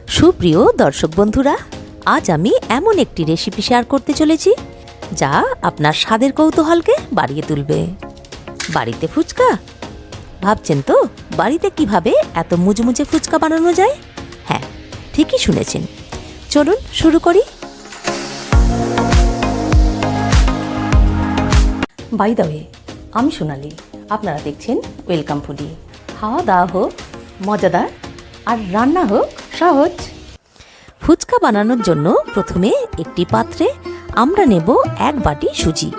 সুপ্রিয় দর্শক বন্ধুরা, আজ আমি এমন একটি রেসিপি শেয়ার করতে চলেছি যা আপনার স্বাদের কৌতূহলকে বাড়িয়ে তুলবে। বাড়িতে ফুচকা ভাবছেন তো? বাড়িতে কিভাবে এত মুচমুচে ফুচকা বানানো যায়? হ্যাঁ, ঠিকই শুনেছেন। চলুন শুরু করি। বাই দ্য ওয়ে, আমি সোনালি, আপনারা দেখছেন ওয়েলকাম ফুডি। খাওয়া দাওয়া হোক মজাদার আর রান্না হোক সহজ। ফুচকা বানানোর জন্য প্রথমে একটি পাত্রে আমরা নেব 1 বাটি সুজি,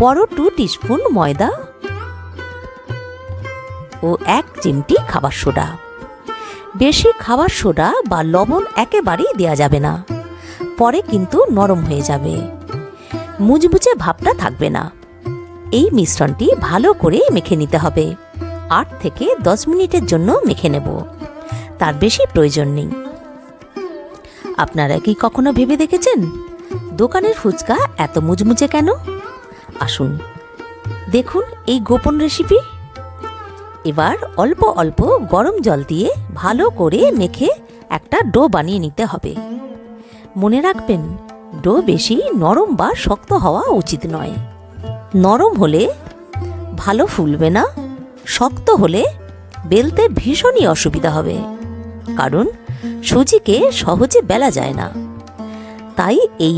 বড় 2 টিস্পুন ময়দা ও 1 চিমটি খাবার সোডা। বেশি খাবার সোডা বা লবণ একেবারেই দেওয়া যাবে না, পরে কিন্তু নরম হয়ে যাবে, মুচমুচে ভাবটা থাকবে না। এই মিশ্রণটি ভালো করে মেখে নিতে হবে। 8 থেকে 10 মিনিটের জন্য মেখে নেব, তার বেশি প্রয়োজন নেই। আপনারা কি কখনো ভেবে দেখেছেন দোকানের ফুচকা এত মুচমুচে কেন? আসুন দেখুন এই গোপন রেসিপি। এবার অল্প অল্প গরম জল দিয়ে ভালো করে মেখে একটা ডো বানিয়ে নিতে হবে। মনে রাখবেন, ডো বেশি নরম বা শক্ত হওয়া উচিত নয়। নরম হলে ভালো ফুলবে না, শক্ত হলে বেলতে ভীষণই অসুবিধা হবে, কারণ সুজিকে সহজে বেলা যায় না। তাই এই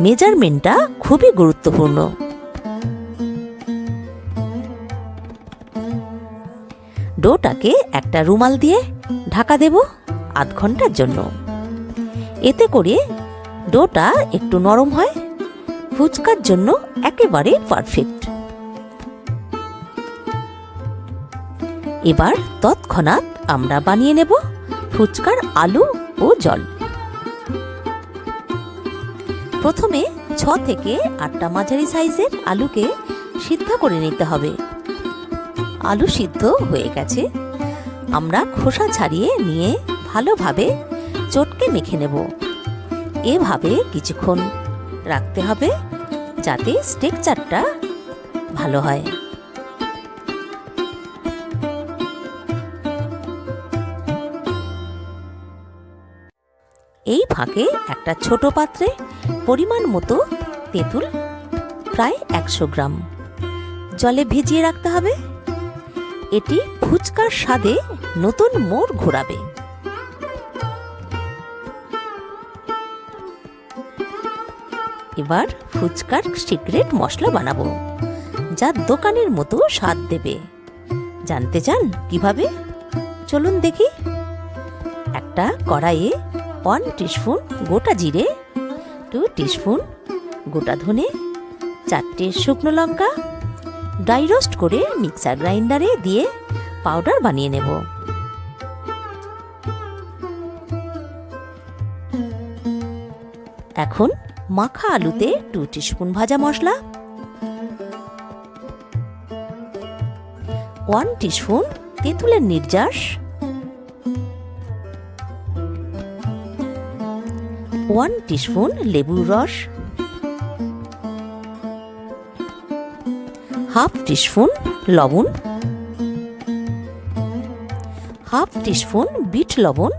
মেজারমেন্টটা খুবই গুরুত্বপূর্ণ। ডোটাকে একটা রুমাল দিয়ে ঢাকা দেব আধ ঘন্টার জন্য। এতে করে ডোটা একটু নরম হয়, ফুচকার জন্য একেবারে পারফেক্ট। এবার তৎক্ষণাৎ আমরা বানিয়ে নেব ফুচকার আলু ও জল। প্রথমে 6 থেকে 8টা মাঝারি সাইজের আলুকে সিদ্ধ করে নিতে হবে। আলু সিদ্ধ হয়ে গেছে, আমরা খোসা ছাড়িয়ে নিয়ে ভালোভাবে চটকে মেখে নেব। এভাবে কিছুক্ষণ রাখতে হবে যাতে টেক্সচারটা ভালো হয়। এই ফাঁকে একটা ছোট পাত্রে পরিমাণ মতো তেঁতুল, প্রায় 100 গ্রাম, জলে ভিজিয়ে রাখতে হবে। এটি ফুচকার স্বাদে নতুন মোড় ঘোরাবে। এবার ফুচকার সিক্রেট মশলা বানাবো, যা দোকানের মতো স্বাদ দেবে। জানতে চান কিভাবে? চলুন দেখি। একটা কড়াইয়ে 1 টিস্পুন গোটা জিরে, 2 টিস্পুন গোটা ধনে, 4টে শুকনো লঙ্কা ড্রাই রোস্ট করে মিক্সার গ্রাইন্ডারে দিয়ে পাউডার বানিয়ে নেব। এখন মাখা আলুতে 2 টিস্পুন ভাজা মশলা, 1 টিস্পুন তেঁতুলের নির্যাস, 1 টিস্পুন লেবুর রস, 1/2 টিস্পুন লবণ, 1/2 টিস্পুন বিট লবণ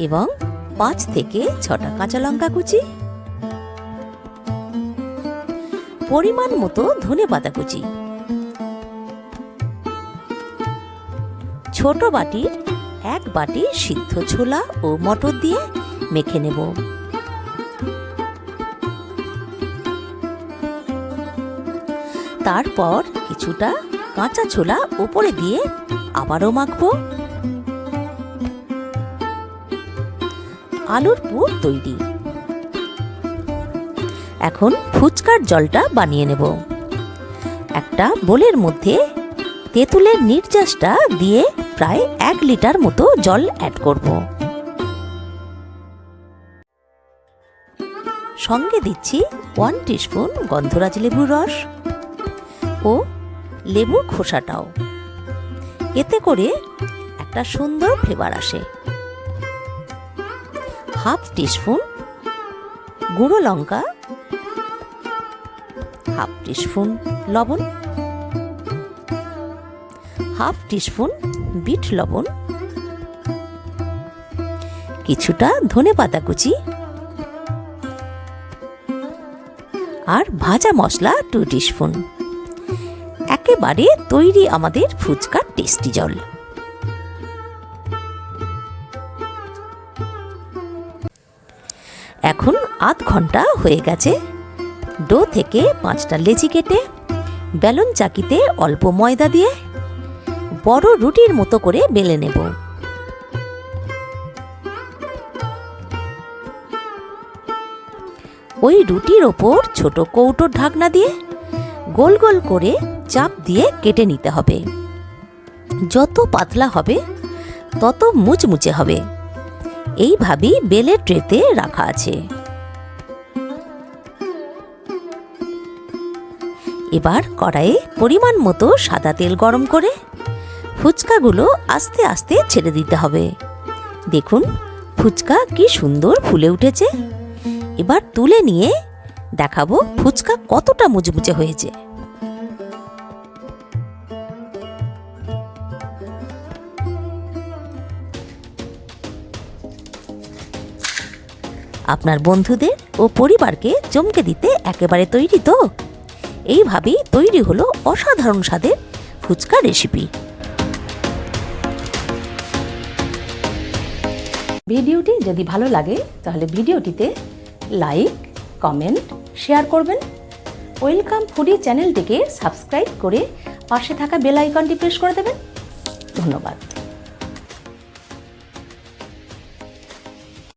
এবং 5 থেকে 6টা কাঁচা লঙ্কা কুচি, পরিমাণ মতো ধনেপাতা কুচি। ছোট বাটির 1 বাটি সিদ্ধ ছোলা ও মটর দিয়ে মেখে নেব। তারপর কিছুটা কাঁচা ছোলা উপরে দিয়ে আবারও মাখবো। আলুর পুর তৈরি। এখন ফুচকার জলটা বানিয়ে নেব। একটা বোলের মধ্যে তেঁতুলের নির্যাসটা দিয়ে প্রায় 1 লিটার মতো জল অ্যাড করব। সঙ্গে দিচ্ছি 1 টিস্পুন গন্ধরাজ লেবুর রস ও লেবুর খোসাটাও। এতে করে একটা সুন্দর ফ্লেভার আসে। 1/2 টিস্পুন গুঁড়ো লঙ্কা, 1/2 টিস্পুন লবণ, হাফ টিস্পুন বিট লবণ, কিছুটা ধনেপাতা কুচি আর ভাজা মশলা 2 টিস্পুন। একেবারে তৈরি আমাদের ফুচকার টেস্টি জল। এখন আধ ঘন্টা হয়ে গেছে। ডো থেকে 5টা লেচি কেটে বেলন চাকিতে অল্প ময়দা দিয়ে বড় রুটির মতো করে বেলে নেব। ওই রুটির ওপর ছোট কৌটোর ঢাকনা দিয়ে গোল গোল করে চাপ দিয়ে কেটে নিতে হবে। যত পাতলা হবে তত মুচমুচে হবে। এইভাবেই বেলের ট্রেতে রাখা আছে। এবার কড়াইয়ে পরিমাণ মতো সাদা তেল গরম করে ফুচকাগুলো আস্তে আস্তে ছেড়ে দিতে হবে। দেখুন ফুচকা কি সুন্দর ফুলে উঠেছে। এবার তুলে নিয়ে দেখাবো ফুচকা কতটা মুচমুচে হয়েছে। আপনার বন্ধুদের ও পরিবারকে চমকে দিতে একেবারে তৈরি তো। এইভাবেই তৈরি হলো অসাধারণ স্বাদের ফুচকা রেসিপি। ভিডিওটি যদি ভালো লাগে তাহলে ভিডিওটিতে লাইক, কমেন্ট, শেয়ার করবেন। ওয়েলকাম ফুডি চ্যানেলটিকে সাবস্ক্রাইব করে পাশে থাকা বেল আইকনটি প্রেস করে দেবেন। ধন্যবাদ।